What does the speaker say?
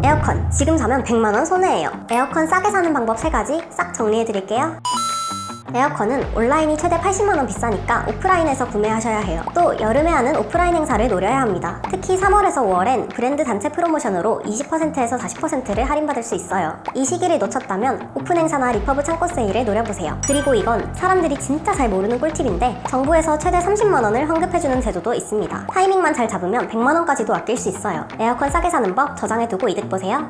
에어컨 지금 사면 100만원 손해예요. 에어컨 싸게 사는 방법 3가지 싹 정리해드릴게요. 에어컨은 온라인이 최대 80만원 비싸니까 오프라인에서 구매하셔야 해요. 또 여름에 하는 오프라인 행사를 노려야 합니다. 특히 3월에서 5월엔 브랜드 단체 프로모션으로 20%에서 40%를 할인받을 수 있어요. 이 시기를 놓쳤다면 오픈 행사나 리퍼브 창고 세일을 노려보세요. 그리고 이건 사람들이 진짜 잘 모르는 꿀팁인데 정부에서 최대 30만원을 환급해주는 제도도 있습니다. 타이밍만 잘 잡으면 100만원까지도 아낄 수 있어요. 에어컨 싸게 사는 법 저장해두고 이득 보세요.